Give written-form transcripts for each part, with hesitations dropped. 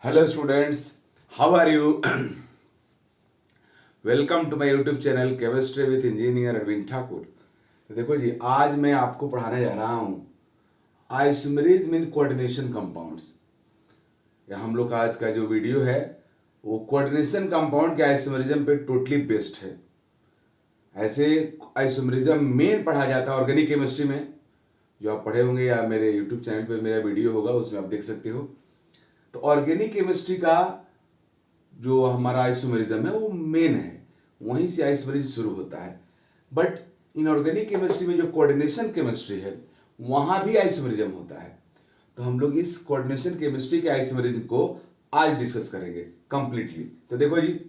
Hello students, how are you? Welcome to my YouTube channel chemistry with engineer Arvind Thakur. तो देखो जी, आज मैं आपको पढ़ाने जा रहा हूँ आइसोमेरिज्म इन कोऑर्डिनेशन कंपाउंड्स। या हम लोग का आज का जो वीडियो है वो कोऑर्डिनेशन कंपाउंड के आइसोमेरिज्म पे टोटली बेस्ड है। ऐसे आइसोमेरिज्म मेन पढ़ा जाता है ऑर्गेनिक केमिस्ट्री में, जो आप पढ़े होंगे या मेरे यूट्यूब चैनल पे मेरा वीडियो होगा उसमें आप देख सकते हो। तो ऑर्गेनिक केमिस्ट्री का जो हमारा आइसोमेरिज्म है वो मेन है, वहीं से आइसोमेरिज्म शुरू होता है। बट इनऑर्गेनिक केमिस्ट्री में जो कोऑर्डिनेशन केमिस्ट्री है वहाँ भी आइसोमेरिज्म होता है। तो हम लोग इस कोऑर्डिनेशन केमिस्ट्री के आइसोमेरिज्म को आज डिस्कस करेंगे कंप्लीटली। तो देखो जी,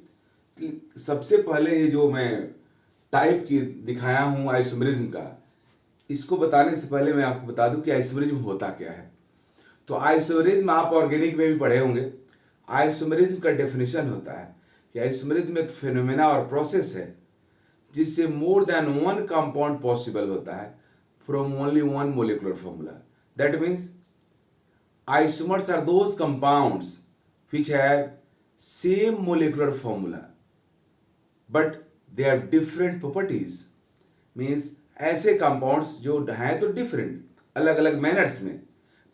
सबसे पहले ये जो मैं टाइप की दिखाया हूँ आइसोमेरिज्म का, इसको बताने से पहले मैं आपको बता दूं कि आइसोमेरिज्म होता क्या है। तो आइसोमेरिज्म आप ऑर्गेनिक में भी पढ़े होंगे। आइसोमेरिज्म का डेफिनेशन होता है कि आइसोमेरिज्म एक फिनोमेना और प्रोसेस है जिससे more than one compound possible होता है from only one molecular formula. That means isomers are those compounds which have same molecular formula but they have different properties। Means ऐसे कंपाउंड्स जो हैं तो डिफरेंट, अलग अलग मैनर्स में,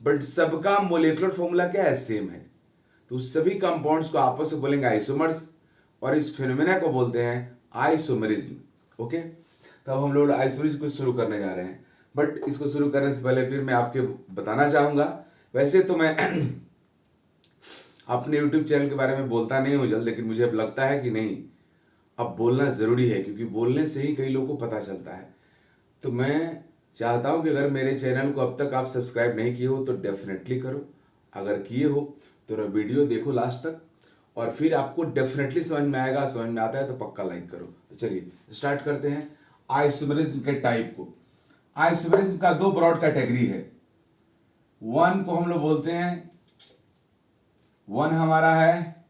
बट सबका मोलिकुलर फॉर्मूला क्या है, सेम है। तो सभी कंपाउंड्स को आपस में बोलेंगे आइसोमर्स, और इस फिनोमेना को बोलते हैं आइसोमेरिज्म। ओके, तो अब हम लोग आइसोमेरिज्म को शुरू करने जा रहे हैं। बट इसको शुरू करने से पहले फिर मैं आपके बताना चाहूँगा, वैसे तो मैं अपने यूट्यूब चैनल के बारे में बोलता नहीं हूँ जल्द, लेकिन मुझे अब लगता है कि नहीं, अब बोलना ज़रूरी है, क्योंकि बोलने से ही कई लोगों को पता चलता है। तो मैं चाहता हूँ कि अगर मेरे चैनल को अब तक आप सब्सक्राइब नहीं किए हो तो डेफिनेटली करो। अगर किए हो तो वीडियो देखो लास्ट तक, और फिर आपको डेफिनेटली समझ में आएगा। समझ में आता है तो पक्का लाइक करो। तो चलिए स्टार्ट करते हैं आइसोमेरिज्म के टाइप को। आइसोमेरिज्म का दो ब्रॉड कैटेगरी है। वन को हम लोग बोलते हैं, वन हमारा है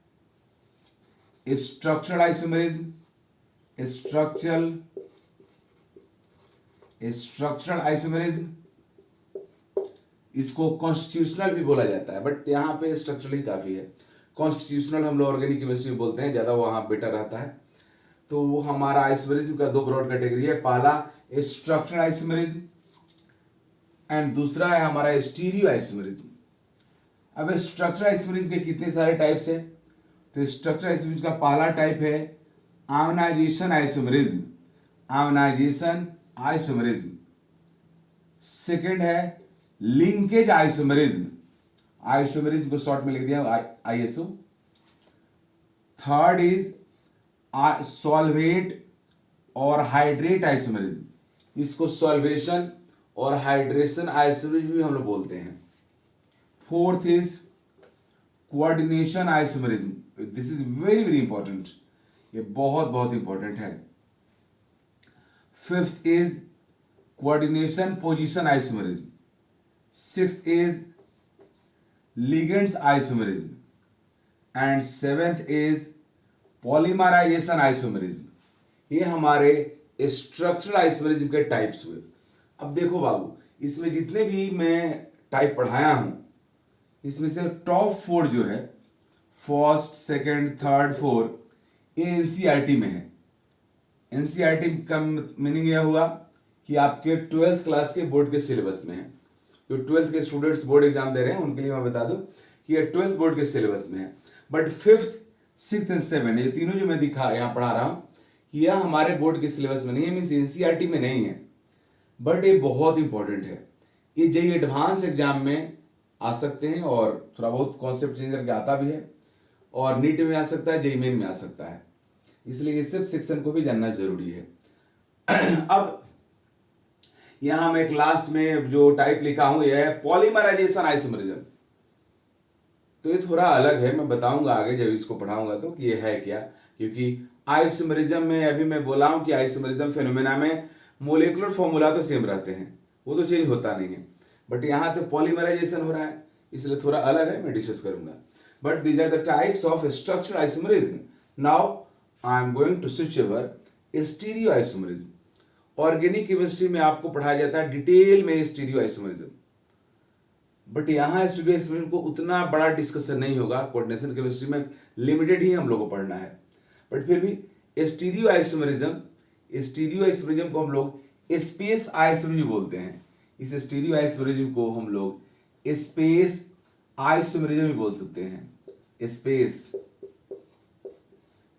स्ट्रक्चरल आइसोमेरिज्म। स्ट्रक्चरल आइसोमेरिज्म, इसको कॉन्स्टिट्यूशनल भी बोला जाता है, बट यहाँ पे स्ट्रक्चरल ही काफ़ी है। कॉन्स्टिट्यूशनल हम लोग ऑर्गेनिक केमिस्ट्री में बोलते हैं, ज़्यादा वहाँ बेटर रहता है। तो वो हमारा आइसोमेरिज्म का दो ब्रॉड कैटेगरी है। पहला स्ट्रक्चरल आइसोमेरिज्म एंड दूसरा है हमारा स्टीरियो आइसोमेरिज्म। अब स्ट्रक्चरल आइसोमेरिज्म के कितने सारे टाइप्स हैं? तो स्ट्रक्चरल आइसोमेरिज्म का पहला टाइप है ionization isomerism. Ionization isomerism. Second है लिंकेज आइसोमेरिज्म। आइसोमेरिज्म को शॉर्ट में लिख दिया आईएसओ। थर्ड इज सॉल्वेट और हाइड्रेट आइसोमेरिज्म। इसको सॉल्वेशन और हाइड्रेशन आइसोमेरिज्म भी हम लोग बोलते हैं। Fourth is coordination isomerism. This is very very important, ये बहुत बहुत इंपॉर्टेंट है। Fifth is coordination position isomerism. Sixth is ligands isomerism and seventh is polymerization isomerism. ये हमारे स्ट्रक्चरल आइसोमेरिज्म के टाइप्स हुए। अब देखो बाबू, इसमें जितने भी मैं टाइप पढ़ाया हूं, इसमें से टॉप फोर जो है, फर्स्ट सेकंड थर्ड फोर, ये एनसीईआरटी में है। एनसीईआरटी का मीनिंग यह हुआ कि आपके 12th क्लास के बोर्ड के सिलेबस में है। जो 12th के स्टूडेंट्स बोर्ड एग्जाम दे रहे हैं उनके लिए मैं बता दूं कि ये 12th बोर्ड के सिलेबस में है। But 5th 6th and 7th, ये तीनों जो मैं दिखा यहाँ पढ़ा रहा हूँ, यह हमारे बोर्ड के सिलेबस में नहीं है, मीन्स एनसीईआरटी में नहीं है। बट ये बहुत इंपॉर्टेंट है। ये जेईई एडवांस एग्जाम में आ सकते हैं, और थोड़ा बहुत कॉन्सेप्ट चेंज करके आता भी है, और नीट में आ सकता है, जेईई मेन में आ सकता है। इसलिए ये सब सेक्शन को भी जानना जरूरी है। अब यहां मैं क्लास में जो टाइप लिखा हूं यह है पॉलीमराइजेशन आइसोमेरिज्म। तो ये थोड़ा अलग है, मैं बताऊंगा आगे जब इसको पढ़ाऊंगा तो कि ये है क्या। क्योंकि आइसोमेरिज्म में अभी मैं बोला हूं कि आइसोमेरिज्म फिनोमेना में मोलिकुलर फॉर्मूला तो सेम रहते हैं, वो तो चेंज होता नहीं है, बट यहाँ तो पॉलीमराइजेशन हो रहा है, इसलिए थोड़ा अलग है, मैं डिस्कस करूंगा। But these are the types of structural isomerism. Now I am going to switch over stereo isomerism. Organic chemistry में आपको पढ़ाया जाता है डिटेल में स्टीरियो आइसोमेरिज्म। बट यहाँ स्टीरियो आइसोमरिज्म को उतना बड़ा डिस्कशन नहीं होगा, कोऑर्डिनेशन केमिस्ट्री में लिमिटेड ही हम लोग को पढ़ना है। बट फिर भी स्टीरियो आइसोमरिज्म को हम लोग स्पेस आइसोमरिज्म बोलते हैं। इस स्टीरियो आइसोमरिज्म को हम लोग स्पेस आइसोमरिज्म भी बोल सकते हैं।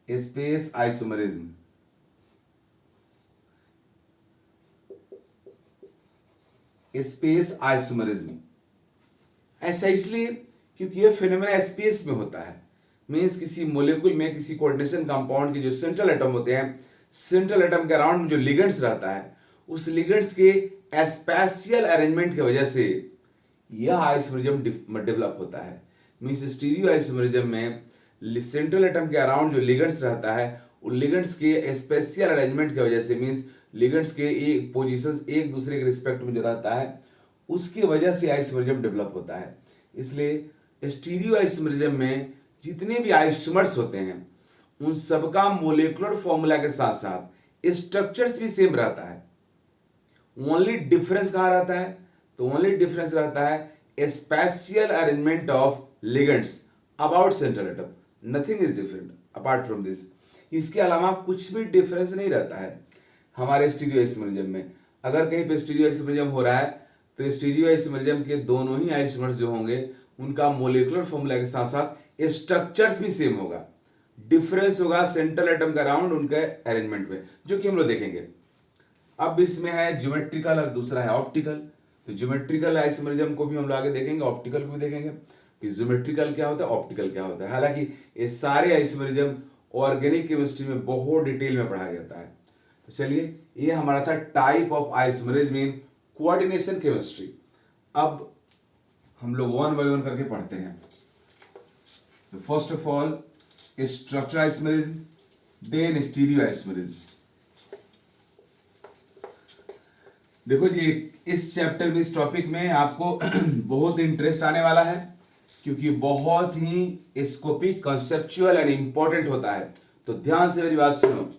Space isomerism. स्पेस आइसोमरिज्म ऐसा इसलिए क्योंकि यह फिनोमेना स्पेस में होता है। मीन्स किसी मोलिक्यूल में, किसी कोऑर्डिनेशन कंपाउंड के जो सेंट्रल एटम होते हैं, सेंट्रल एटम के अराउंड में जो लिगेंड्स रहता है, उस लिगेंड्स के स्पेशियल अरेंजमेंट की वजह से यह आइसोमरिज्म डेवलप होता है। मीन्स स्टीरियो आइसोमरिज्म में सेंट्रल एटम के अराउंड जो लिगेंड्स रहता है, उन लिगेंड्स के स्पेशियल अरेंजमेंट की वजह से, मीन्स लिगेंड्स के एक पोजीशंस एक दूसरे के रिस्पेक्ट में जो रहता है, उसकी वजह से आइसोमरिज्म डेवलप होता है। इसलिए स्टीरियो आइसोमरिज्म में जितने भी आइसोमर्स होते हैं, उन सबका मोलिकुलर फॉर्मूला के साथ साथ स्ट्रक्चर्स भी सेम रहता है। ओनली डिफरेंस कहाँ रहता है? तो ओनली डिफरेंस रहता है spatial arrangement of ligands about central atom. Nothing is different apart from this. इसके अलावा कुछ भी डिफरेंस नहीं रहता है हमारे स्टीरियो आइसोमरिज्म में। अगर कहीं पे स्टीरियो आइसोमरिज्म हो रहा है तो स्टीरियो आइसोमरिज्म के दोनों ही आइसोमर्स जो होंगे, उनका मोलिकुलर फॉर्मूला के साथ साथ स्ट्रक्चर्स भी सेम होगा। डिफरेंस होगा सेंट्रल एटम का अराउंड उनके अरेंजमेंट में, जो कि हम लोग देखेंगे। अब इसमें है ज्योमेट्रिकल और दूसरा है ऑप्टिकल। तो ज्योमेट्रिकल आइसोमरिज्म को भी हम लोग आगे देखेंगे, ऑप्टिकल को भी देखेंगे कि ज्योमेट्रिकल क्या होता है, ऑप्टिकल क्या होता है। हालांकि ये सारे आइसोमरिज्म ऑर्गेनिक केमिस्ट्री में बहुत डिटेल में पढ़ाया जाता है। तो चलिए, ये हमारा था type of isomerism in coordination chemistry. अब हम लोग वन बाय वन करके पढ़ते हैं। तो first of all structural isomerism, then stereo isomerism. देखो जी, इस चैप्टर में, इस टॉपिक में आपको बहुत इंटरेस्ट आने वाला है, क्योंकि बहुत ही स्कोपिक, कंसेप्चुअल एंड इंपॉर्टेंट होता है। तो ध्यान से मेरी बात सुनो।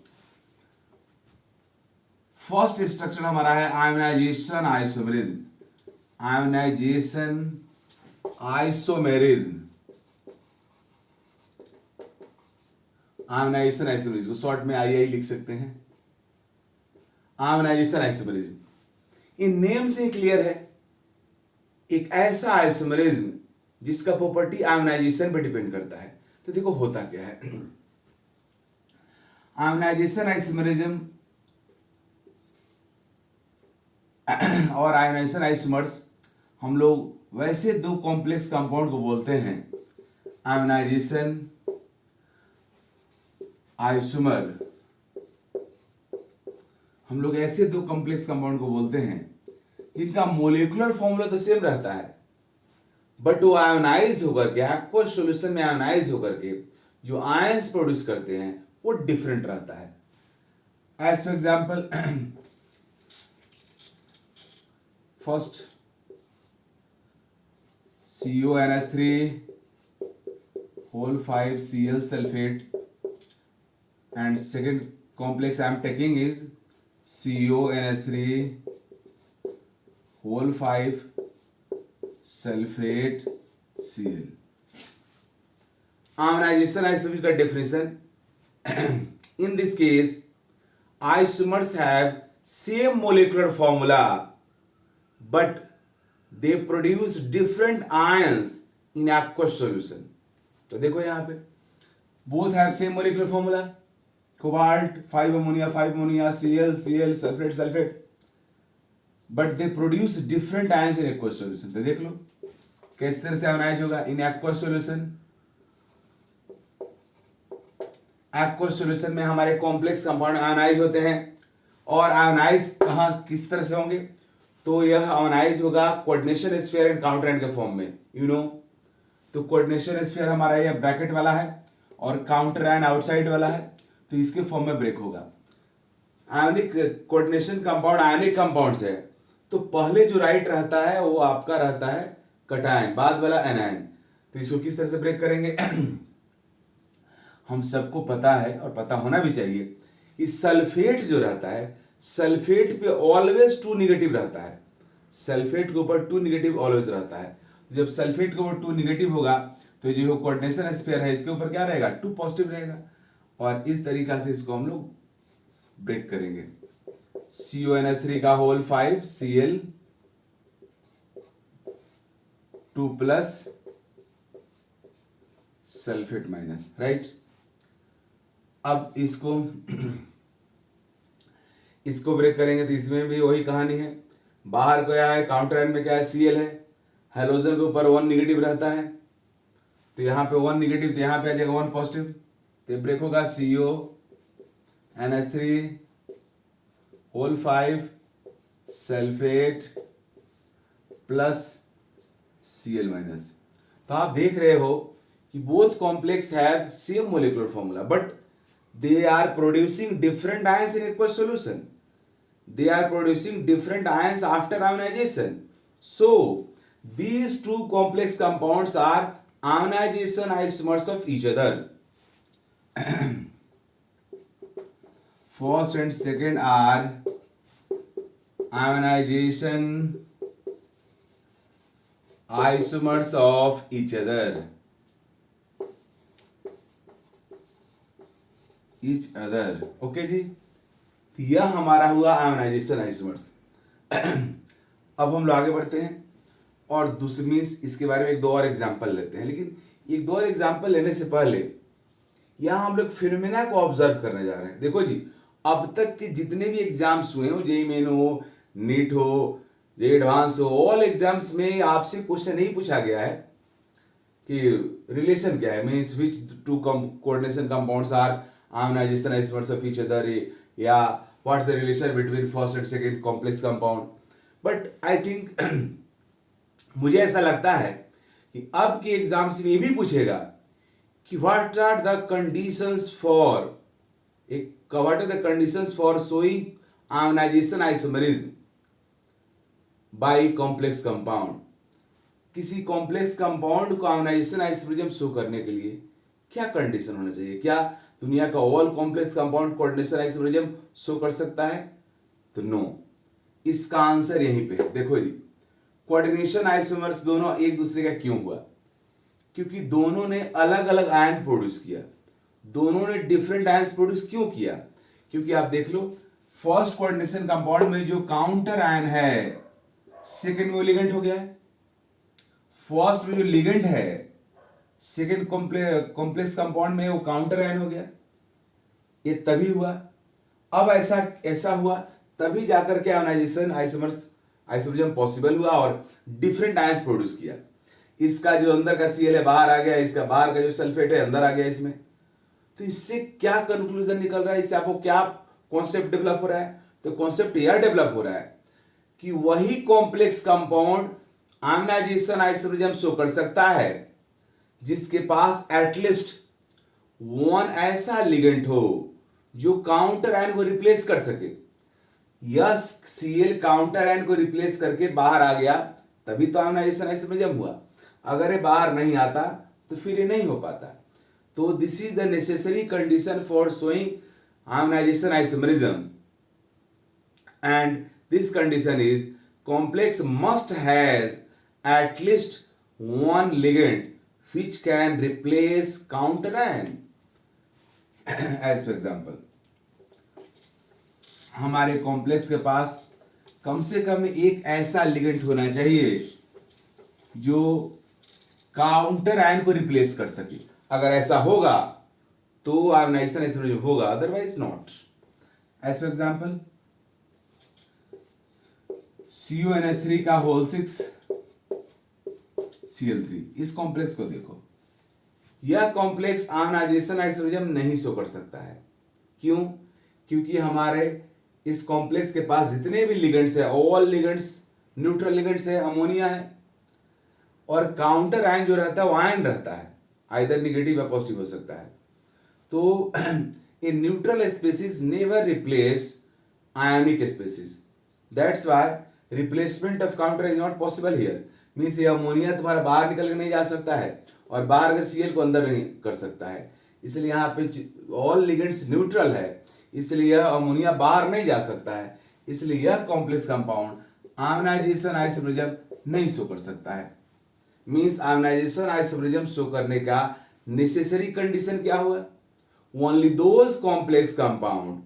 फर्स्ट स्ट्रक्चर हमारा है ionization isomerism. Ionization isomerism, ionization isomerism को शॉर्ट में आई लिख सकते हैं। आयोनाइजेशन आइसोमेरिज्म, इन नेम से क्लियर है, एक ऐसा आइसोमेरिज्म जिसका प्रॉपर्टी आयोनाइजेशन पर डिपेंड करता है। तो देखो होता क्या है। आयोनाइजेशन आइसोमेरिज्म और आयोनाइजेशन आइसोमर्स, हम लोग वैसे दो कॉम्प्लेक्स कंपाउंड को बोलते हैं आयोनाइजेशन आइसोमर। हम लोग ऐसे दो कॉम्प्लेक्स कंपाउंड को बोलते हैं जिनका मोलिकुलर फॉर्मूला तो सेम रहता है, बट वो आयोनाइज होकर के, एक्वस सॉल्यूशन में आयोनाइज होकर के जो आयंस प्रोड्यूस करते हैं वो डिफरेंट रहता है। As for example, first CONH3 whole 5 Cl sulfate, and second complex I am taking is CONH3 whole 5 sulfate Cl. Ionization isomer का definition, in this case isomers have same molecular formula but they produce different ions in aqueous solution. तो देखो यहाँ पे both have same molecular formula, cobalt 5 ammonia 5 ammonia, Cl sulfate sulfate, but they produce different ions in aqueous solution. तो देख लो किस तरह से ionise होगा इन aqueous solution। aqueous solution में हमारे कॉम्प्लेक्स कंपाउंड आयोनाइज होते हैं, और आयोनाइज कहाँ किस तरह से होंगे? तो यह आयोनाइज होगा coordination sphere and counter and के फॉर्म में, यू नो। तो कोऑर्डिनेशन स्फीयर हमारा यह ब्रैकेट वाला है और काउंटर आयन आउटसाइड वाला है, तो इसके फॉर्म में ब्रेक होगा। Ionic coordination compound ionic compounds है, तो पहले जो राइट रहता है वो आपका रहता है कटायन, बाद वाला एनायन। तो इसको किस तरह से ब्रेक करेंगे? हम सबको पता है और पता होना भी चाहिए कि सल्फेट जो रहता है, सल्फेट पे ऑलवेज 2 नेगेटिव रहता है। सल्फेट के ऊपर 2 नेगेटिव ऑलवेज रहता है। जब सल्फेट का वो 2 निगेटिव होगा तो जो कोऑर्डिनेशन स्फीयर है इसके ऊपर क्या रहेगा, 2 पॉजिटिव रहेगा। और इस तरीका से इसको हम लोग ब्रेक करेंगे। CONH3 का whole 5 Cl 2 plus sulphate minus, right. अब इसको ब्रेक करेंगे तो इसमें भी वही कहानी है। बाहर क्या है, काउंटर एंड में क्या है, Cl है। हेलोजन के ऊपर 1 निगेटिव रहता है तो यहाँ पे 1 निगेटिव, तो यहाँ पे आ जाएगा 1 पॉजिटिव, तो ब्रेक होगा CONH3 whole 5 sulphate plus Cl minus. तो आप देख रहे हो कि both complex have same molecular formula but they are producing different ions in aqueous solution. They are producing different ions after ionization. So these two complex compounds are ionization isomers of each other. First and second are ionization isomers of each other. Okay जी, तो यह हमारा हुआ ionisation isomers. अब हम लोग आगे बढ़ते हैं और दूसरी मीन्स इसके बारे में एक दो और एग्जांपल लेते हैं। लेकिन एक दो और एग्जांपल लेने से पहले यहाँ हम लोग फिनोमेना को ऑब्जर्व करने जा रहे हैं। देखो जी, अब तक के जितने भी एग्जाम्स हुए हो, जेईई मेन हो, नीट हो, जेईई एडवांस हो, ऑल एग्जाम्स में आपसे क्वेश्चन नहीं पूछा गया है कि रिलेशन क्या है, means which two coordination compounds are ionization isomers of each other, या what's the relation between first and second complex compound. But I think मुझे ऐसा लगता है कि अब के एग्जाम्स में ये भी पूछेगा कि what are the conditions for showing ionization isomerism by complex compound. किसी कॉम्प्लेक्स कंपाउंड को आयोनाइजेशन आइसोमेरिज्म शो करने के लिए क्या कंडीशन होना चाहिए? क्या दुनिया का all complex compound coordination isomerism show कर सकता है? तो नो, इसका आंसर यहीं पे है। देखो जी, कोऑर्डिनेशन आइसोमर्स दोनों एक दूसरे का क्यों हुआ? क्योंकि दोनों ने अलग अलग आयन प्रोड्यूस किया। दोनों ने डिफरेंट आयन्स प्रोड्यूस क्यों किया? क्योंकि आप देख लो, फर्स्ट कोऑर्डिनेशन कंपाउंड में जो काउंटर आयन है सेकेंड में लिगेंड हो गया है। फर्स्ट में जो लिगेंड है सेकेंड कॉम्प्लेक्स कंपाउंड में वो काउंटर आयन हो गया। ये तभी हुआ। अब ऐसा हुआ तभी जाकर के आयोनाइजेशन आइसोमेरिज्म पॉसिबल हुआ और डिफरेंट आयंस प्रोड्यूस किया। इसका जो अंदर का Cl है बाहर आ गया, इसका बाहर का जो सल्फेट है अंदर आ गया इसमें। तो इससे क्या कंक्लूजन निकल रहा है, इससे आपको क्या कॉन्सेप्ट डेवलप हो रहा है? तो कॉन्सेप्ट यह डेवलप हो रहा है कि वही complex compound ionization isomerism show कर सकता है जिसके पास एटलीस्ट वन ऐसा लिगेंड हो जो काउंटर आयन को रिप्लेस कर सके। यस, Cl काउंटर आयन को रिप्लेस करके बाहर आ गया तभी तो आयोनाइजेशन आइसोमेरिज्म हुआ। अगर ये बाहर नहीं आता तो फिर ये नहीं हो पाता। तो this is the necessary condition for showing ionization isomerism, and this condition is complex must has at least one ligand which can replace counter ion. As for example, हमारे कॉम्प्लेक्स के पास कम से कम एक ऐसा लिगेंड होना चाहिए जो काउंटर आयन को replace कर सके। अगर ऐसा होगा तो आयोनाइजेशन आइसोमेरिज्म होगा, otherwise not. As for example CONH3 का होल 6 Cl3, इस कॉम्प्लेक्स को देखो। यह कॉम्प्लेक्स आयोनाइजेशन आइसोमेरिज्म नहीं शो कर सकता है। क्यों? क्योंकि हमारे इस कॉम्प्लेक्स के पास जितने भी लिगेंड्स है, ऑल लिगेंड्स न्यूट्रल लिगेंड्स है, अमोनिया है, और काउंटर आयन जो रहता है वो आयन रहता है, आइदर नेगेटिव या पॉजिटिव हो सकता है। तो a neutral species never replace ionic species, that's why replacement of counter is not possible here. Means ये अमोनिया तुम्हारा बाहर निकल के नहीं जा सकता है और बाहर का Cl को अंदर नहीं कर सकता है, इसलिए यहाँ पे ऑल लिगेंड्स न्यूट्रल है, इसलिए यह अमोनिया बाहर नहीं जा सकता है, इसलिए यह कॉम्प्लेक्स कंपाउंड आयोनाइजेशन आइसोमेरिज्म नहीं शो कर सकता है। मीन्स आयोनाइजेशन आइसोमरिज्म शो करने का नेसेसरी कंडीशन क्या हुआ? Only those complex compound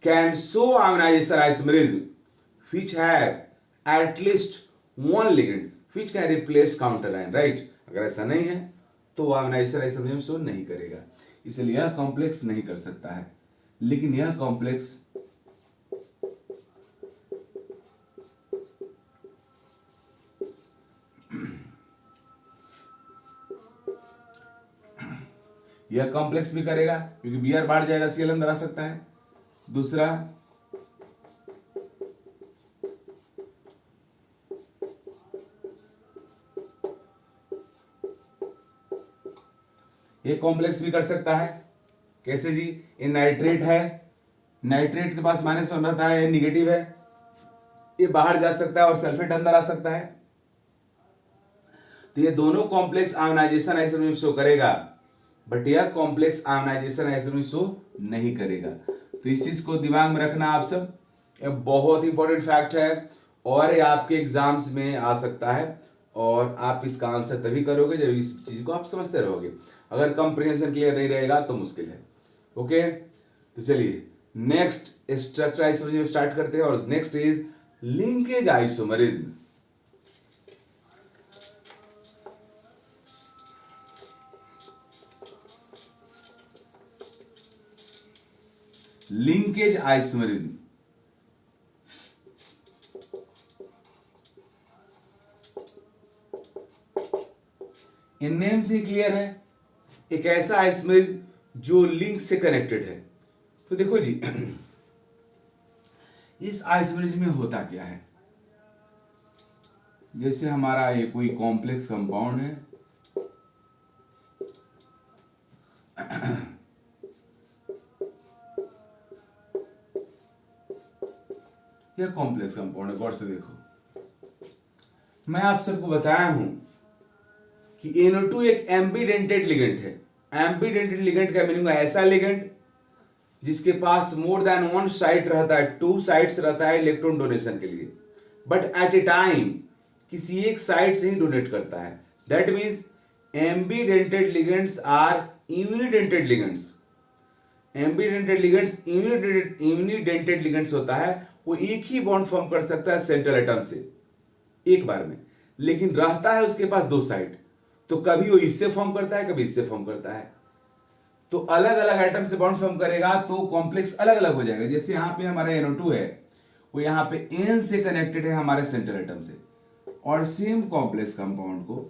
can show ionization isomerism which have at least one ligand which can replace counter ion, right? अगर ऐसा नहीं है तो आयोनाइजेशन आइसोमरिज्म शो नहीं करेगा, इसलिए यह कॉम्प्लेक्स नहीं कर सकता है। लेकिन यह कॉम्प्लेक्स यह कॉम्प्लेक्स भी करेगा क्योंकि Br बाहर जाएगा, Cl अंदर आ सकता है। दूसरा, ये कॉम्प्लेक्स भी कर सकता है। कैसे जी? ये नाइट्रेट है, नाइट्रेट के पास -1 रहता है, ये निगेटिव है, ये बाहर जा सकता है और सल्फेट अंदर आ सकता है। तो ये दोनों कॉम्प्लेक्स आयोनाइजेशन आइसोमरिज्म शो करेगा, बट यह कॉम्प्लेक्स आयोनाइजेशन आइसोमरिज्म शो नहीं करेगा। तो इस चीज को दिमाग में रखना आप सब, ये बहुत इंपॉर्टेंट फैक्ट है और ये आपके एग्जाम्स में आ सकता है और आप इसका आंसर तभी करोगे जब इस चीज को आप समझते रहोगे। अगर कंप्रिहेंशन क्लियर नहीं रहेगा तो मुश्किल है। ओके, तो चलिए नेक्स्ट स्ट्रक्चर आइसोमरिज्म स्टार्ट करते हैं और next is linkage isomerism. Linkage isomerism, in name से क्लियर है, एक ऐसा आइसोमरिज्म जो लिंक से कनेक्टेड है। तो देखो जी इस आइसोमरिज्म में होता क्या है? जैसे हमारा ये कोई कॉम्प्लेक्स कंपाउंड है, यह कॉम्प्लेक्स कंपाउंड है, गौर से देखो। मैं आप सबको बताया हूं कि NO2 एक एम्बीडेंटेड लिगेंड है। एम्बीडेंटेड लिगेंड का मीनिंग ऐसा लिगेंड जिसके पास मोर देन वन साइट रहता है, 2 साइट्स रहता है इलेक्ट्रॉन डोनेशन के लिए, बट एट ए टाइम किसी एक साइट से ही डोनेट करता है। That means ambidentate ligands are unidentate ligands. Ambidentate ligands unidentate ligands होता है, वो एक ही बॉन्ड फॉर्म कर सकता है सेंट्रल एटम से एक बार में, लेकिन रहता है उसके पास 2 साइट, तो कभी वो इससे फॉर्म करता है, कभी इससे फॉर्म करता है। तो अलग अलग एटम से बॉन्ड फॉर्म करेगा तो कॉम्प्लेक्स अलग अलग हो जाएगा। जैसे यहाँ पे हमारा NO2 है, वो यहाँ पे N से कनेक्टेड है हमारे सेंट्रल एटम से, और सेम कॉम्प्लेक्स कंपाउंड को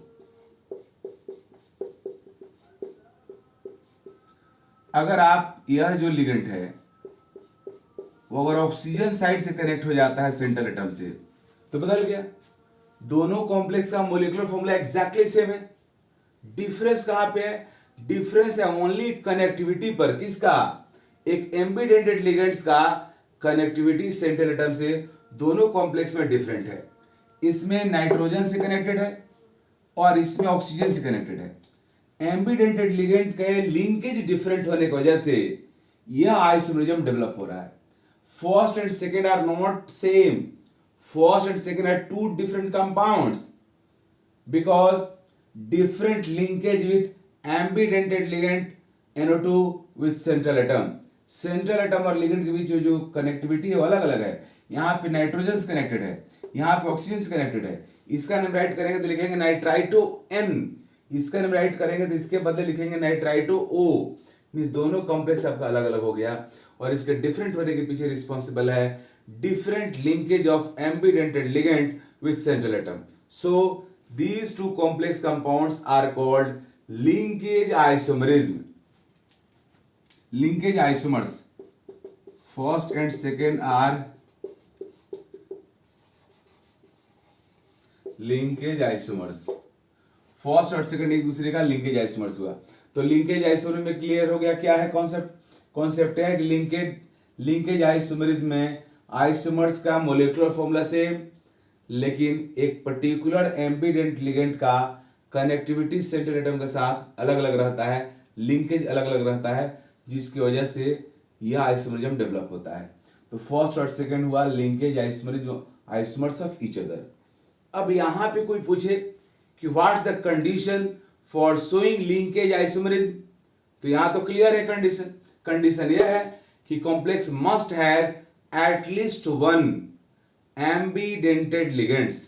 अगर आप यह जो लिगेंड है वो अगर ऑक्सीजन साइड से कनेक्ट हो जाता है सेंट्रल एटम से, तो बदल गया। दोनों कॉम्प्लेक्स का मोलिकुलर फॉर्मूला एग्जैक्टली सेम है। डिफरेंस कहां पे है? डिफरेंस है ओनली कनेक्टिविटी पर। किसका? एक एम्बीडेंटेड लिगेंड्स का कनेक्टिविटी सेंट्रल एटम से दोनों कॉम्प्लेक्स में डिफरेंट है। इसमें नाइट्रोजन से कनेक्टेड है और इसमें ऑक्सीजन से कनेक्टेड है। एम्बीडेंटेड लिगेंड के लिंकेज डिफरेंट होने की वजह से यह आइसोमरिज्म डेवलप हो रहा है। First and second are not same. First and second are 2 different compounds because different linkage with ambidentate ligand NO2 with central atom. Central atom और ligand के बीच में जो कनेक्टिविटी है वो अलग अलग है। यहाँ पे नाइट्रोजन से कनेक्टेड है, यहाँ पे ऑक्सीजन से कनेक्टेड है। इसका नाम राइट करेंगे तो लिखेंगे नाइट्राइटो N, इसका नाम राइट करेंगे तो इसके बदले लिखेंगे नाइट्राइटो O। मीन्स दोनों कॉम्प्लेक्स आपका अलग अलग हो गया और इसके डिफरेंट होने के पीछे रिस्पॉन्सिबल है different linkage of ambidentate ligand with central atom. So these 2 complex compounds are called linkage isomerism. Linkage isomers. First and second are linkage isomers. First और सेकंड एक दूसरे का लिंकेज आइसोमर्स हुआ। तो लिंकेज आइसोमर में clear हो गया क्या है कॉन्सेप्ट? कॉन्सेप्ट है कि लिंकेज आइसोमरिज्म में आइसोमर्स का मोलिकुलर फॉर्मूला सेम, लेकिन एक पर्टिकुलर एम्बीडेंट लिगेंड का कनेक्टिविटी सेंट्रल एटम के साथ अलग अलग रहता है, लिंकेज अलग अलग रहता है, जिसकी वजह से यह आइसोमरिज्म डेवलप होता है। तो फर्स्ट और सेकंड हुआ linkage isomers of each other. अब यहाँ पे कोई पूछे कि what's the condition for showing linkage isomerism. तो यहां तो क्लियर है कंडीशन। कंडीशन यह है कि complex must has at least one एम्बीडेंटेड ligands.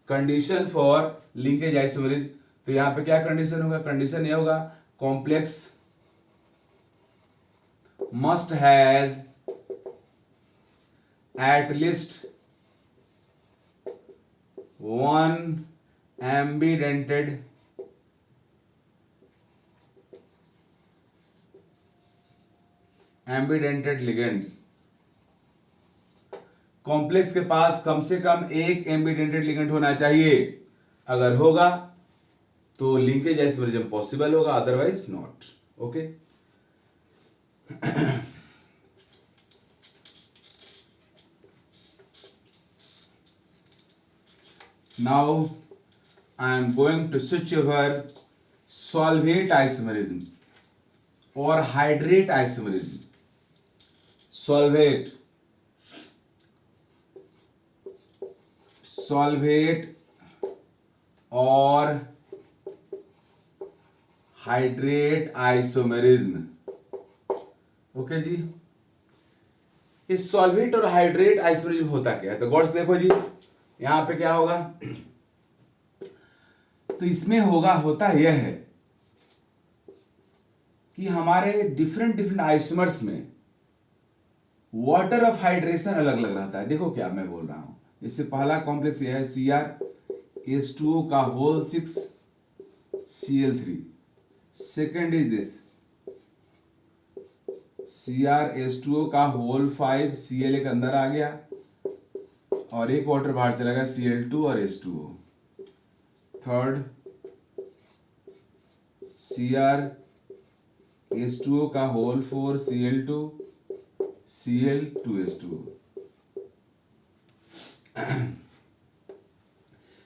Condition for linkage isomerism, तो यहां पे क्या कंडीशन होगा? कंडीशन यह होगा complex must has at least one एम्बीडेंटेड ligands. Complex के पास कम से कम एक एम्बीडेंटेड लिगेंड होना चाहिए। अगर होगा तो लिंकेज आइसोमरिज्म पॉसिबल होगा, otherwise not. Okay, now I am going to switch over solvate isomerism or hydrate isomerism. Solvate और हाइड्रेट आइसोमेरिज्म। ओके जी, ये सॉल्वेट और हाइड्रेट आइसोमेरिज्म होता क्या है? तो गौर से देखो जी, यहां पे क्या होगा? तो इसमें होता यह है कि हमारे डिफरेंट आइसोमर्स में वाटर ऑफ हाइड्रेशन अलग अलग रहता है। देखो क्या मैं बोल रहा हूं, इससे पहला कॉम्प्लेक्स यह है CrH2O का whole 6 Cl3। Second is this CrH2O का होल 5 Cl एक अंदर आ गया और एक वाटर बाहर चला गया Cl2 और H2O। थर्ड CrH2O का whole 4 Cl2 Cl2H2O।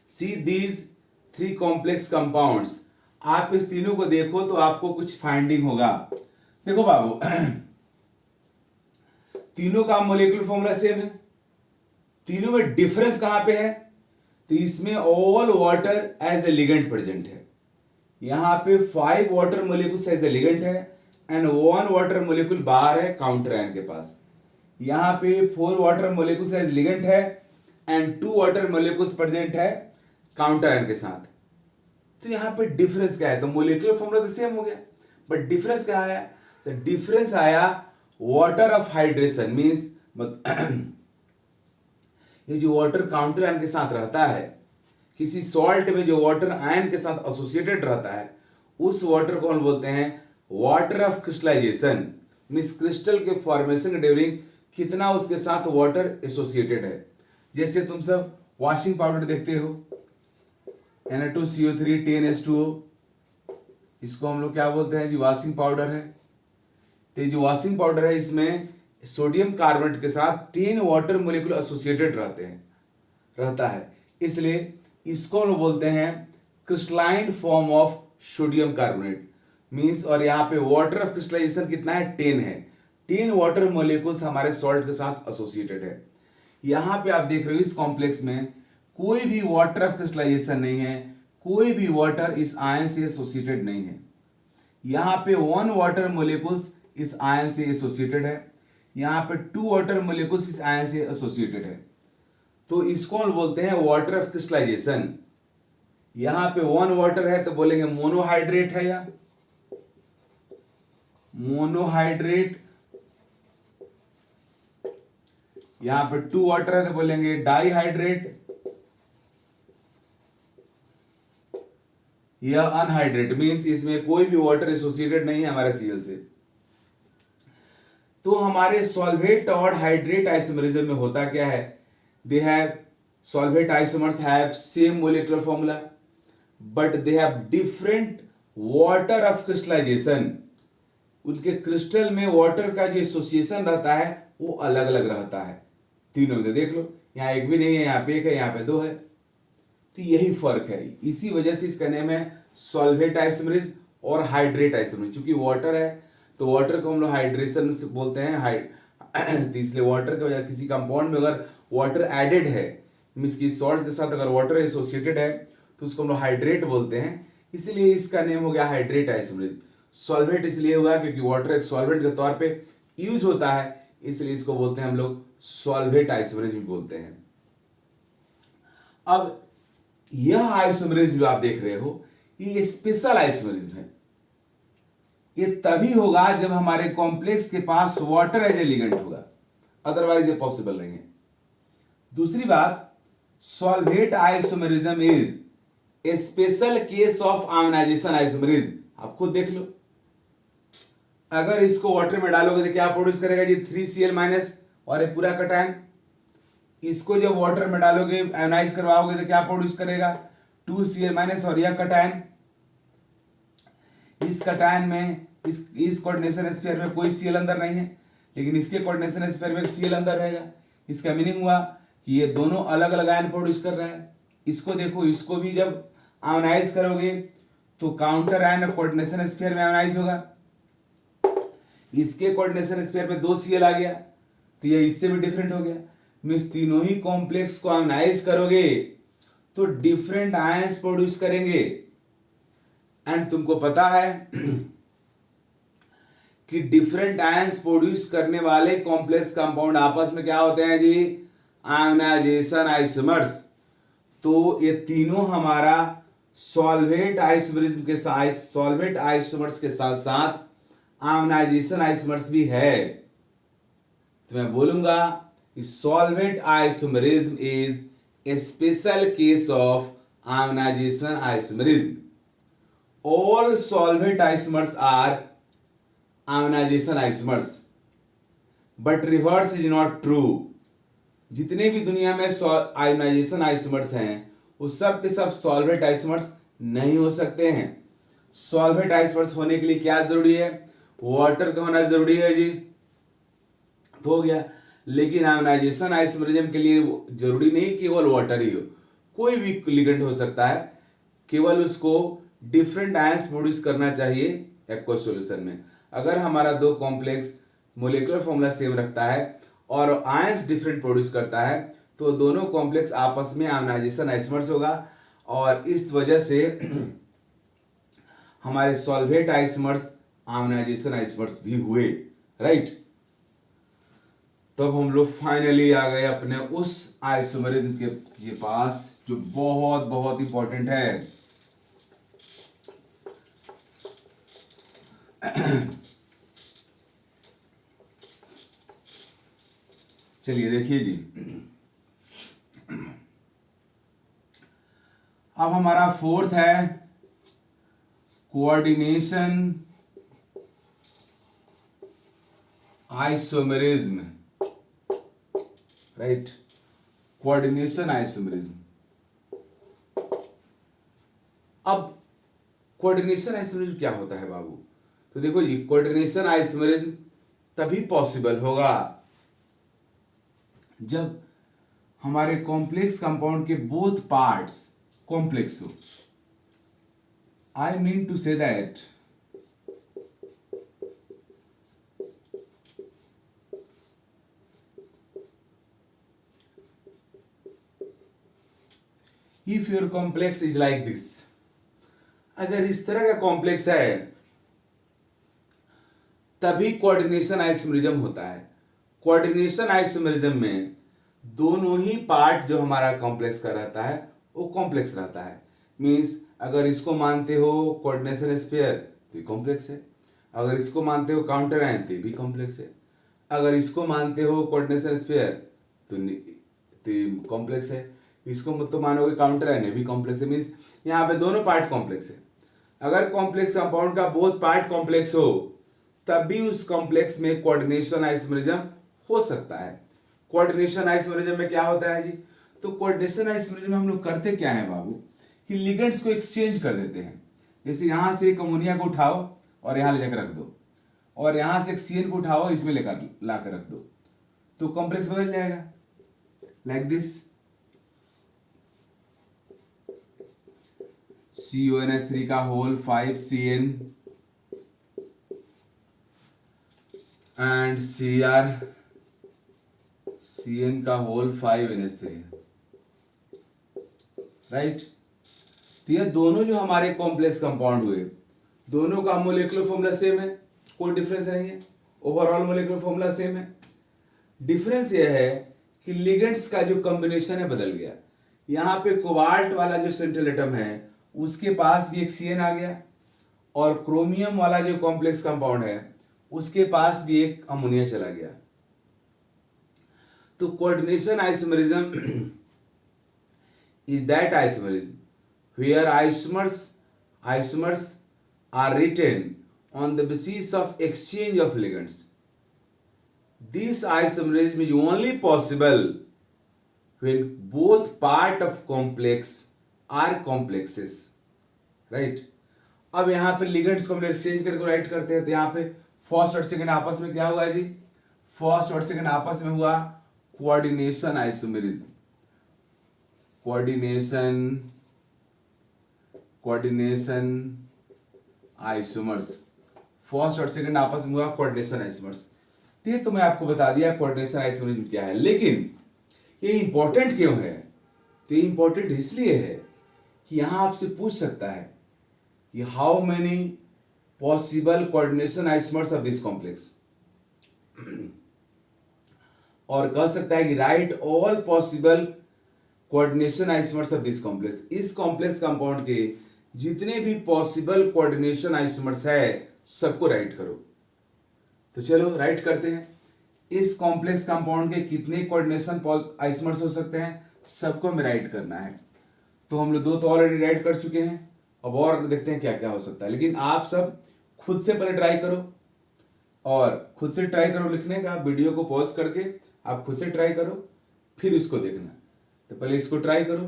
See these three complex compounds। आप इस तीनों को देखो तो आपको कुछ फाइंडिंग होगा। देखो बाबू, तीनों का मॉलिक्यूलर फॉर्मूला सेम है, तीनों में डिफरेंस कहां पे है? तो इसमें all water as a ligand present है। यहां पे 5 water molecules as a ligand है एंड 1 वाटर मॉलिक्यूल बाहर है काउंटर आयन के पास। यहां पे 4 वाटर मॉलिक्यूल्स एज लिगेंड है एंड 2 वाटर मॉलिक्यूल्स प्रेजेंट है काउंटर आयन के साथ। तो यहां पे डिफरेंस क्या है? तो मॉलिक्यूलर फॉर्मूला तो सेम हो गया, बट डिफरेंस क्या आया? तो डिफरेंस आया वाटर ऑफ हाइड्रेशन। मींस ये जो वाटर काउंटर आयन के साथ रहता है, किसी सॉल्ट में जो वाटर आयन के साथ एसोसिएटेड रहता है, उस वाटर को हम बोलते हैं water of crystallization. Means crystal के फॉर्मेशन के ड्यूरिंग कितना उसके साथ वाटर एसोसिएटेड है। जैसे तुम सब वॉशिंग पाउडर देखते हो, Na2CO3 10H2O, इसको हम लोग क्या बोलते हैं जी? वॉशिंग पाउडर है। तो जो वॉशिंग पाउडर है इसमें सोडियम कार्बोनेट के साथ 10 वाटर मॉलिक्यूल एसोसिएटेड रहता है, इसलिए इसको हम बोलते हैं crystalline form of sodium carbonate. Means और यहाँ पे वाटर ऑफ क्रिस्टलाइजेशन कितना है? 10 है। 10 वाटर मॉलिक्यूल्स हमारे सॉल्ट के साथ एसोसिएटेड है। यहाँ पे आप देख रहे हो इस कॉम्प्लेक्स में कोई भी वाटर ऑफ क्रिस्टलाइजेशन नहीं है, कोई भी वाटर इस आयन से एसोसिएटेड नहीं है। यहाँ पे 1 वाटर मॉलिक्यूल्स इस आयन से एसोसिएटेड है, यहाँ पे 2 वाटर मॉलिक्यूल्स इस आयन से एसोसिएटेड है। तो इसको हम बोलते हैं वाटर ऑफ क्रिस्टलाइजेशन। यहाँ पे 1 वाटर है तो बोलेंगे मोनोहाइड्रेट है या मोनोहाइड्रेट। यहाँ पे 2 वाटर है तो बोलेंगे डाईहाइड्रेट या अनहाइड्रेट। मींस इसमें कोई भी वाटर एसोसिएटेड नहीं है हमारे Cl से। तो हमारे सॉल्वेट और हाइड्रेट आइसोमरिज्म में होता क्या है? They have solvate isomers have same molecular formula but they have different water of crystallization. उनके क्रिस्टल में वाटर का जो एसोसिएशन रहता है वो अलग अलग रहता है तीनों में। देख लो, यहाँ एक भी नहीं है, यहाँ पे एक है, यहाँ पे 2 है। तो यही फर्क है, इसी वजह से इसका नेम है सॉल्वेट आइसोमरिज्म और हाइड्रेट आइसोमरिज्म। क्योंकि वाटर है तो वाटर को हम लोग हाइड्रेशन से बोलते हैं तो इसलिए वाटर की वजह किसी कंपाउंड में अगर वाटर एडेड है, मीन्स की सॉल्ट के साथ अगर वाटर एसोसिएटेड है तो उसको हम लोग हाइड्रेट बोलते हैं, इसीलिए इसका नेम हो गया हाइड्रेट आइसोमरेज। सॉल्वेंट इसलिए हुआ क्योंकि वाटर एक सॉल्वेंट के तौर पे यूज होता है, इसलिए इसको बोलते हैं हम लोग सॉल्वेट आइसोमरेज भी बोलते हैं। अब यह आइसोमरेज जो आप देख रहे हो ये स्पेशल आइसोमरेज है। ये तभी होगा जब हमारे कॉम्प्लेक्स के पास वाटर एज ए लिगेंड होगा, अदरवाइज ये पॉसिबल नहीं है। दूसरी बात, solvate isomerism is a special case of ionization isomerism. आप खुद देख लो, अगर इसको वाटर में डालोगे तो क्या प्रोड्यूस करेगा जी, 3Cl माइनस और ये पूरा कटायन। इसको जब वाटर में डालोगे आयोनाइज करवाओगे तो क्या प्रोड्यूस करेगा, 2Cl माइनस और यह कटायन। इस कटायन में इस कोऑर्डिनेशन स्फीयर में कोई Cl अंदर नहीं है, लेकिन इसके कोऑर्डिनेशन स्फीयर में Cl अंदर रहेगा। इसका मीनिंग हुआ कि ये दोनों अलग अलग आयन प्रोड्यूस कर रहा है। इसको देखो, इसको भी जब आयोनाइज करोगे तो काउंटर आयन कोऑर्डिनेशन स्फीयर में आयोनाइज होगा। इसके कोऑर्डिनेशन स्फीयर में 2Cl आ गया, तो ये इससे भी डिफरेंट हो गया। मींस तीनों ही कॉम्प्लेक्स को आयोनाइज करोगे तो डिफरेंट आयंस प्रोड्यूस करेंगे। एंड तुमको पता है कि डिफरेंट आयंस प्रोड्यूस करने वाले कॉम्प्लेक्स कंपाउंड आपस में क्या होते हैं जी, आयोनाइजेशन आइसोमर्स। तो ये तीनों हमारा सॉल्वेट आइसोमरिज्म के साथ, सॉल्वेट आइसोमर्स के साथ साथ आयोनाइजेशन आइसोमर्स भी है। तो मैं बोलूंगा कि solvate isomerism is a special case of ionization isomerism. All solvent isomers are ionization isomers, but reverse is not true. जितने भी दुनिया में आयोनाइजेशन आइसोमर्स हैं वो सब के सब सॉल्वेट आइसोमर्स नहीं हो सकते हैं। सॉल्वेट आइसोमर्स होने के लिए क्या जरूरी है, वाटर का होना जरूरी है जी, तो हो गया। लेकिन आयोनाइजेशन आइसोमरिज्म के लिए जरूरी नहीं केवल वाटर ही हो, कोई भी लिगेंड हो सकता है, केवल उसको डिफरेंट आयंस प्रोड्यूस करना चाहिए एक्वस सॉल्यूशन में। अगर हमारा दो कॉम्प्लेक्स मोलिकुलर फॉर्मूला सेम रखता है और आयंस डिफरेंट प्रोड्यूस करता है तो दोनों कॉम्प्लेक्स आपस में आयोनाइजेशन आइसोमर्स होगा, और इस वजह से हमारे सॉल्वेट आइसोमर्स आयोनाइजेशन आइसोमर्स भी हुए, राइट। तब हम लोग फाइनली आ गए अपने उस आइसोमरिज्म के पास जो बहुत बहुत इंपॉर्टेंट है। चलिए देखिए जी, अब हमारा फोर्थ है coordination isomerism, right. Coordination isomerism. अब कोऑर्डिनेशन आइसोमेरिज्म क्या होता है बाबू, तो देखो जी, कोऑर्डिनेशन आइसोमेरिज्म तभी पॉसिबल होगा जब हमारे कॉम्प्लेक्स कंपाउंड के बोथ पार्ट्स कॉम्प्लेक्स हो। I mean to say that if your complex is like this, अगर इस तरह का कॉम्प्लेक्स है तभी कोऑर्डिनेशन आइसोमेरिज्म होता है। कोऑर्डिनेशन आइसोमेरिज्म में दोनों ही पार्ट जो हमारा कॉम्प्लेक्स का रहता है वो कॉम्प्लेक्स रहता है। मींस अगर इसको मानते हो कोऑर्डिनेशन स्फीयर तो ये कॉम्प्लेक्स है, अगर इसको मानते हो काउंटर आयन तो भी कॉम्प्लेक्स है, अगर इसको मानते हो कोऑर्डिनेशन स्फीयर तो कॉम्प्लेक्स है, इसको मत तो मानोगे काउंटर आयन भी कॉम्प्लेक्स है। मींस यहाँ पे दोनों पार्ट कॉम्प्लेक्स है। अगर कॉम्प्लेक्स कंपाउंड का बोथ पार्ट कॉम्प्लेक्स हो तब भी उस कॉम्प्लेक्स में कोऑर्डिनेशन आइसोमेरिज्म हो सकता है। कोऑर्डिनेशन आइसोमेरिज्म में क्या होता है जी, तो कोऑर्डिनेशन आइसोमेरिज्म में हम लोग करते क्या है बाबू कि लिगेंड्स को एक्सचेंज कर देते हैं। जैसे यहाँ से एक अमोनिया को उठाओ और यहाँ ले जाकर रख दो, और यहाँ से एक CN को उठाओ इसमें लेकर ला कर रख दो, तो कॉम्प्लेक्स बदल जाएगा लाइक दिस। CONH3 का होल 5CN एंड CN का होल 5NH3, राइट। तो ये दोनों जो हमारे कॉम्प्लेक्स कंपाउंड हुए, दोनों का मोलिकुलर फॉर्मूला सेम है, कोई डिफरेंस नहीं है, ओवरऑल मोलिकुलर फॉर्मूला सेम है। डिफरेंस यह है कि लिगेंड्स का जो कॉम्बिनेशन है बदल गया। यहाँ पे कोबाल्ट वाला जो सेंट्रल एटम है उसके पास भी एक CN आ गया, और क्रोमियम वाला जो कॉम्प्लेक्स कंपाउंड है उसके पास भी एक अमोनिया चला गया। तो coordination isomerism is that isomerism where isomers are written on the basis of exchange of ligands. This isomerism is only possible when both part of complex are complexes, right? अब यहाँ पे लिगेंड्स को हम exchange करके right करते हैं, तो यहाँ पे फर्स्ट और सेकंड आपस में क्या हुआ जी? फर्स्ट और सेकंड आपस में हुआ coordination isomerism. Coordination isomers, first और सेकंड आपस में हुआ कोऑर्डिनेशन आइसोमर्स। ये तो मैं आपको बता दिया कोऑर्डिनेशन आइसोमरिज्म क्या है, लेकिन ये इंपॉर्टेंट क्यों है? तो ये इंपॉर्टेंट इसलिए है कि यहां आपसे पूछ सकता है कि how many possible coordination isomers of this complex, और कह सकता है कि right all possible coordination isomers of this complex. इस कॉम्प्लेक्स कंपाउंड के जितने भी पॉसिबल कोऑर्डिनेशन आइसोमर्स है सबको राइट करो। तो चलो राइट करते हैं। इस कॉम्प्लेक्स कंपाउंड के कितने कोऑर्डिनेशन आइसोमर्स हो सकते हैं, सबको हमें राइट करना है। तो हम लोग दो तो ऑलरेडी राइट कर चुके हैं, अब और देखते हैं क्या क्या हो सकता है। लेकिन आप सब खुद से पहले ट्राई करो, और खुद से ट्राई करो लिखने का। वीडियो को पॉज करके आप खुद से ट्राई करो, फिर इसको देखना। तो पहले इसको ट्राई करो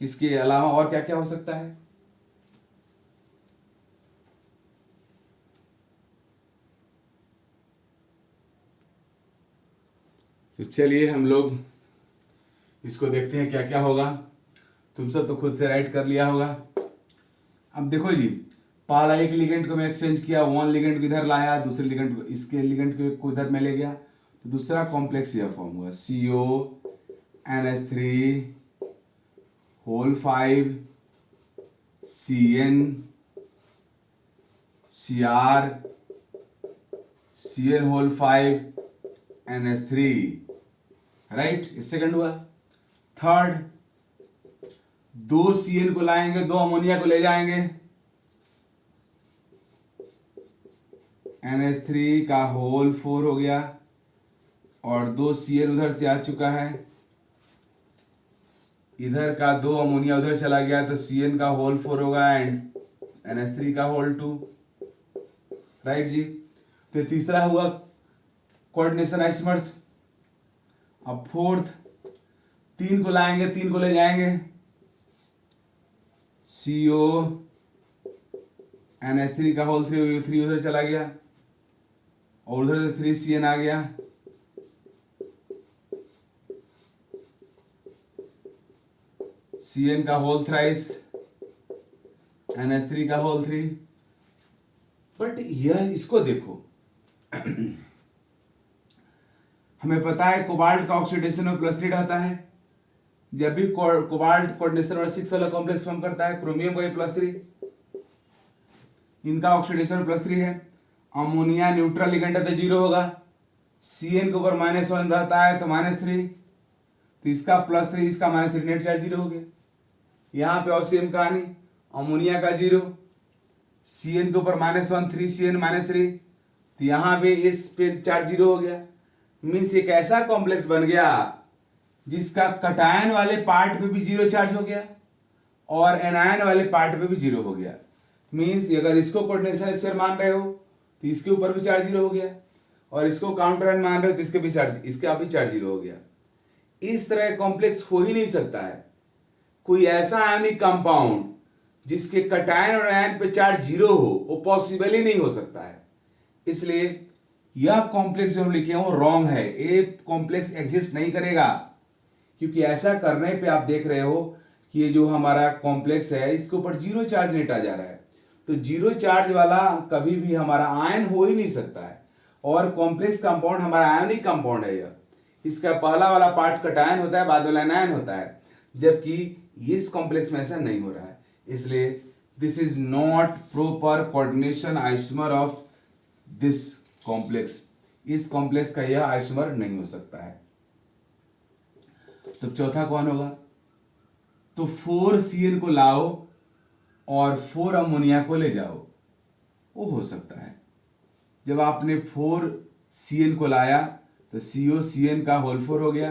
कि इसके अलावा और क्या क्या हो सकता है। तो चलिए हम लोग इसको देखते हैं क्या क्या होगा। तुम सब तो खुद से राइट कर लिया होगा। अब देखो जी, पहला एक लिगेंड को मैं एक्सचेंज किया, वन लिगेंड को इधर लाया, दूसरे लिगेंड को, इसके लिगेंड को इधर में ले गया, तो दूसरा कॉम्प्लेक्स यह फॉर्म हुआ CONH3 whole 5 CN CR CN whole 5 NH3, right. इस सेकंड हुआ। थर्ड, दो CN को लाएंगे, दो अमोनिया को ले जाएंगे, NH3 का होल 4 हो गया, और दो CN उधर से आ चुका है, इधर का दो अमोनिया उधर चला गया, तो CN का होल 4 होगा एंड NH3 का होल 2, राइट जी। तो तीसरा हुआ कोऑर्डिनेशन आइसोमर्स। अब फोर्थ, तीन को लाएंगे, तीन को ले जाएंगे, CO NH3 का होल 3 उधर चला गया, और उधर से 3 CN आ गया, CN का होल थ्राइस, NH3 का होल 3। बट यह इसको देखो हमें पता है कोबाल्ट का ऑक्सीडेशन में +3 रहता है। जब भी कोबाल्ट कोऑर्डिनेशन और 6 वाला कॉम्प्लेक्स फॉर्म करता है, क्रोमियम का ये +3, इनका ऑक्सीडेशन +3 है। अमोनिया न्यूट्रल लिगेंड है तो 0 होगा, CN के ऊपर -1 रहता है तो -3, तो इसका +3 इसका -3, नेट चार्ज 0 हो गया। यहाँ पे और सेम कहानी, अमोनिया का 0, CN के ऊपर -1, 3 CN -3, तो यहाँ पे इस पे चार्ज 0 हो गया। मीन्स एक ऐसा कॉम्प्लेक्स बन गया जिसका कटायन वाले पार्ट पे भी 0 चार्ज हो गया और एनायन वाले पार्ट पे भी 0 हो गया। मीन्स अगर इसको कोऑर्डिनेशन स्फीयर मान रहे हो तो इसके ऊपर भी चार्ज 0 हो गया, और इसको काउंटर आयन मान रहे हो तो इसके भी चार्ज, इसका भी चार्ज 0 हो गया। इस तरह कॉम्प्लेक्स हो ही नहीं सकता है कोई ऐसा आयनिक कंपाउंड जिसके कटायन और आयन पे चार्ज 0 हो, वो पॉसिबल ही नहीं हो सकता है। इसलिए यह कॉम्प्लेक्स जो हम लिखे हैं वो रॉन्ग है, ये कॉम्प्लेक्स एग्जिस्ट नहीं करेगा, क्योंकि ऐसा करने पे आप देख रहे हो कि ये जो हमारा कॉम्प्लेक्स है इसके ऊपर 0 चार्ज लेटा जा रहा है, तो 0 चार्ज वाला कभी भी हमारा आयन हो ही नहीं सकता है। और कॉम्प्लेक्स कंपाउंड हमारा आयनिक कंपाउंड है यह, इसका पहला वाला पार्ट कटायन होता है, बाद वाला एनायन होता है, जबकि इस कॉम्प्लेक्स में ऐसा नहीं हो रहा है। इसलिए this is not proper coordination isomer of this complex, इस कॉम्प्लेक्स का यह आइसोमर नहीं हो सकता है। तो चौथा कौन होगा? तो 4Cl को लाओ और 4 अमोनिया को ले जाओ, वो हो सकता है। जब आपने 4Cl को लाया तो COCN का होल 4 हो गया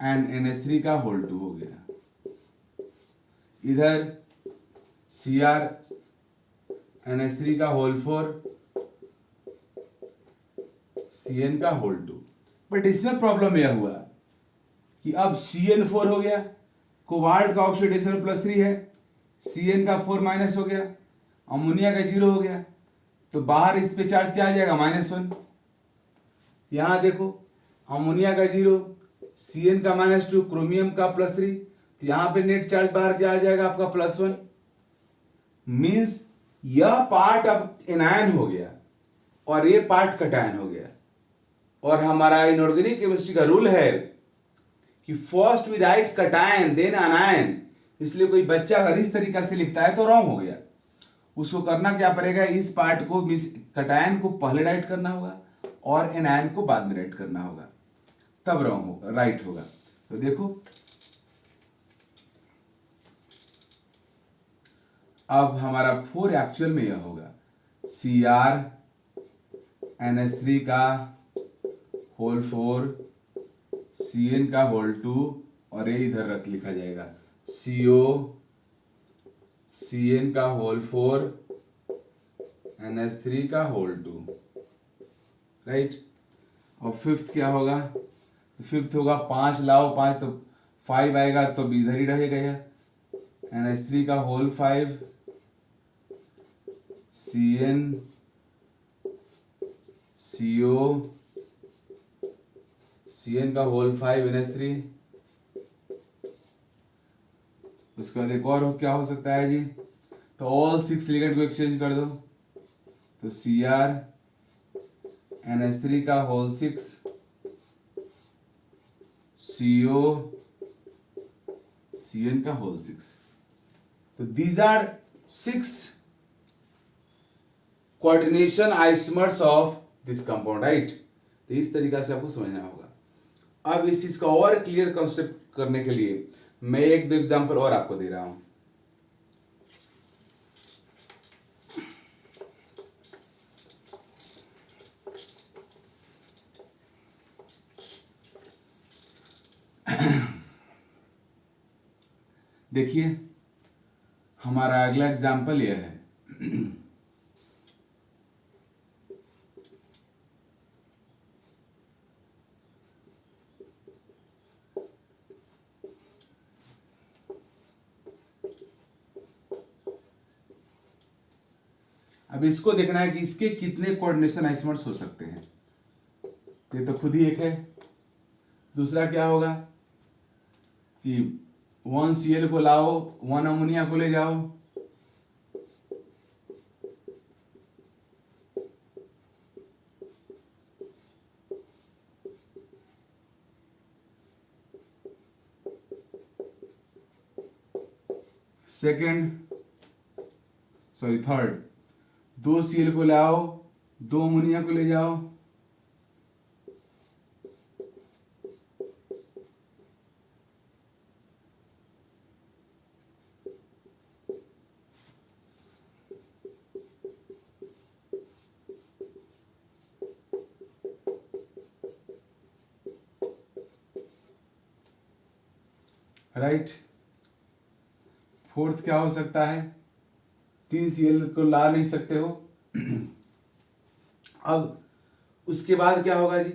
एंड NH3 का होल 2 हो गया। इधर Cr NH3 का होल 4 Cn का होल 2। बट इसमें प्रॉब्लम यह हुआ कि अब Cn4 हो गया, कोबाल्ट का ऑक्सीडेशन +3 है, Cn का 4- हो गया, अमोनिया का 0 हो गया, तो बाहर इस पे चार्ज क्या आ जाएगा? -1। यहां देखो अमोनिया का 0, Cn का -2, क्रोमियम का +3, तो यहां पे नेट चार्ज बाहर क्या आ जाएगा? आपका +1। मीन्स यह पार्ट अब एनायन हो गया और ये पार्ट कटायन हो गया। और हमारा इनऑर्गेनिक केमिस्ट्री का रूल है कि first we write cation then anion, इसलिए कोई बच्चा अगर इस तरीका से लिखता है तो रॉन्ग हो गया। उसको करना क्या पड़ेगा? इस पार्ट को कटायन को पहले राइट करना होगा और एनायन को बाद में राइट करना होगा, तब रॉन्ग होगा, राइट होगा। तो देखो अब हमारा 4 एक्चुअल में यह होगा Cr NH3 का होल 4 Cn का होल 2 और ये इधर रख लिखा जाएगा CO Cn का होल 4 NH3 का होल 2, राइट। और फिफ्थ क्या होगा? फिफ्थ होगा 5 लाओ, 5 तो 5 आएगा, तो इधर ही रहेगा यह NH3 का होल 5 Cn CO Cn का होल 5 NH3। उसके बाद एक और क्या हो सकता है जी? तो ऑल 6 लिगेंड को एक्सचेंज कर दो, तो Cr NH3 का होल 6 CO Cn का होल 6। तो these are 6 coordination isomers of this compound, right. तो इस तरीका से आपको समझना होगा। अब इस चीज का और क्लियर कॉन्सेप्ट करने के लिए मैं 1-2 एग्जांपल और आपको दे रहा हूं। देखिए हमारा अगला एग्जांपल यह है अब इसको देखना है कि इसके कितने कोऑर्डिनेशन आइसोमर्स हो सकते हैं। ये तो खुद ही एक है। दूसरा क्या होगा कि 1Cl को लाओ, 1 अमोनिया को ले जाओ, थर्ड 2Cl को लाओ, 2 अमोनिया को ले जाओ, राइट। फोर्थ क्या हो सकता है? 3Cl को ला नहीं सकते हो। अब उसके बाद क्या होगा जी?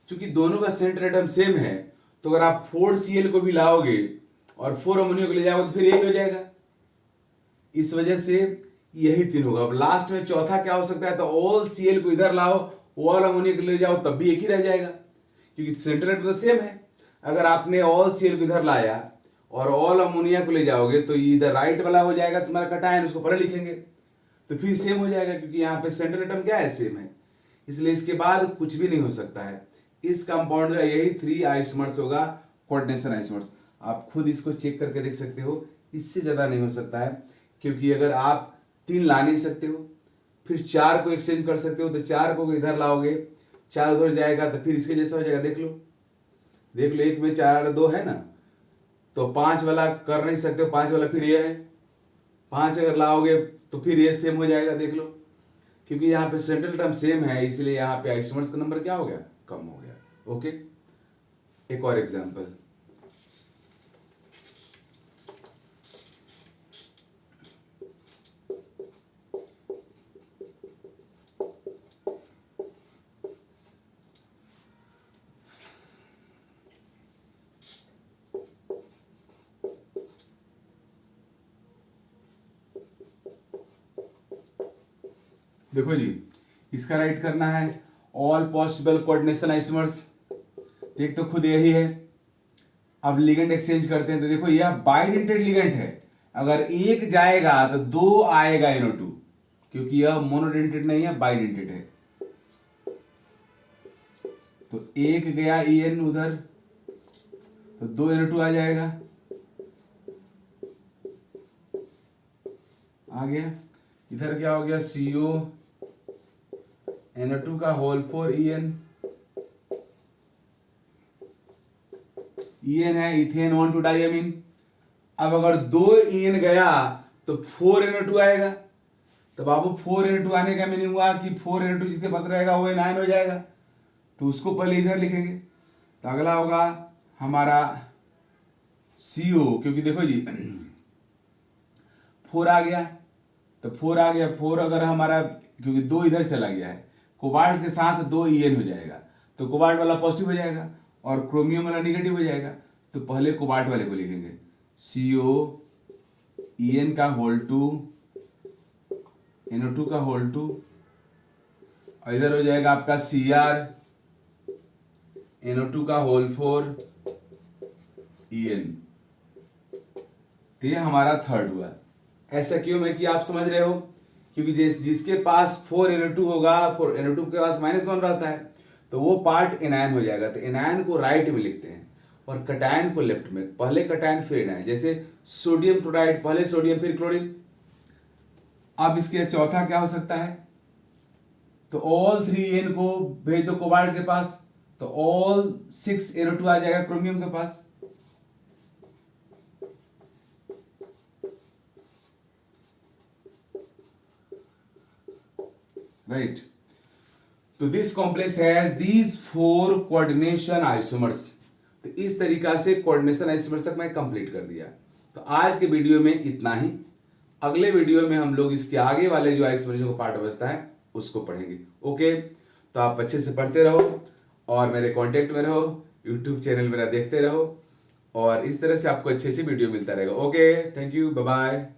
क्योंकि दोनों का सेंटर एटम सेम है, तो अगर आप 4Cl को भी लाओगे और 4 अमोनिया को ले जाओगे तो फिर एक हो जाएगा। इस वजह से यही 3 होगा। अब लास्ट में चौथा क्या हो सकता है? तो ऑल Cl को इधर लाओ, ऑल अमोनिया को ले जाओ, तब भी एक ही रह जाएगा, क्योंकि सेंटर एटम तो सेम है। अगर आपने ऑल Cl को इधर लाया और ऑल अमोनिया को ले जाओगे तो इधर राइट वाला हो जाएगा तुम्हारा कटायन, उसको पहले लिखेंगे तो फिर सेम हो जाएगा, क्योंकि यहाँ पे सेंट्रल एटम क्या है? सेम है। इसलिए इसके बाद कुछ भी नहीं हो सकता है। इस कंपाउंड का यही 3 आइसोमर्स होगा, कोऑर्डिनेशन आइसोमर्स। आप खुद इसको चेक करके देख सकते हो इससे ज़्यादा नहीं हो सकता है, क्योंकि अगर आप 3 ला नहीं सकते हो, फिर 4 को एक्सचेंज कर सकते हो, तो 4 को इधर लाओगे, 4 उधर जाएगा तो फिर इसके जैसा हो जाएगा। देख लो 1 में 4 2 है ना, तो 5 वाला कर नहीं सकते हो, 5 वाला फिर ये है, 5 अगर लाओगे तो फिर ये सेम हो जाएगा। देख लो, क्योंकि यहाँ पे सेंट्रल टर्म सेम है, इसलिए यहाँ पे आइसोमर्स का नंबर क्या हो गया, कम हो गया। ओके, एक और एग्जांपल, देखो जी, इसका राइट करना है ऑल पॉसिबल कोऑर्डिनेशन आइसोमर्स। एक तो खुद यही है। अब लिगेंड एक्सचेंज करते हैं, तो देखो यह बाइडेंटेड लिगेंड है, अगर एक जाएगा तो 2 आएगा NO2, क्योंकि यह मोनोडेंटेड नहीं है, बाइडेंटेड है। तो एक गया EN उधर, तो 2 NO2 आ जाएगा, आ गया। इधर क्या हो गया, CO NO2 का होल 4 EN है इथेन 1 डाइअमीन। अब अगर 2 EN गया तो 4 NO2 आएगा। तो बाबू 4 NO2 आने का मीनिंग हुआ कि 4 NO2 जिसके पास रहेगा वो anion हो जाएगा, तो उसको पहले इधर लिखेंगे। तो अगला होगा हमारा CO, क्योंकि देखो जी 4 आ गया, तो 4 आ गया, 4 अगर हमारा, क्योंकि 2 इधर चला गया है, कोबाल्ट के साथ 2 EN हो जाएगा, तो कोबाल्ट वाला पॉजिटिव हो जाएगा और क्रोमियम वाला निगेटिव हो जाएगा। तो पहले कोबाल्ट वाले को लिखेंगे, CO EN का होल 2 NO2 का होल 2, और इधर हो जाएगा आपका Cr NO2 का होल 4 EN। तो ये हमारा थर्ड हुआ। ऐसा क्यों है कि आप समझ रहे हो, क्योंकि जिसके पास 4 NO2 होगा, 4 NO2 के पास -1 रहता है, तो वो पार्ट एनायन हो जाएगा। तो एनायन को राइट में लिखते हैं और कटायन को लेफ्ट में, पहले कटायन फिर एनायन, जैसे सोडियम क्लोराइड, पहले सोडियम फिर क्लोरीन। अब इसके चौथा क्या हो सकता है, तो ऑल 3 EN को भेज दो कोबाल्ट के पास, तो ऑल 6 NO2 आ जाएगा क्रोमियम के पास। राइट, तो this complex has these 4 coordination isomers. तो इस तरीका से कोऑर्डिनेशन आइसोमर्स तक मैं कंप्लीट कर दिया। तो आज के वीडियो में इतना ही। अगले वीडियो में हम लोग इसके आगे वाले जो आइसोमर्स का पार्ट बचता है उसको पढ़ेंगे। ओके, तो आप अच्छे से पढ़ते रहो और मेरे कांटेक्ट में रहो, यूट्यूब चैनल मेरा देखते रहो, और इस तरह से आपको अच्छे अच्छे वीडियो मिलता रहेगा। Okay, thank you, bye bye.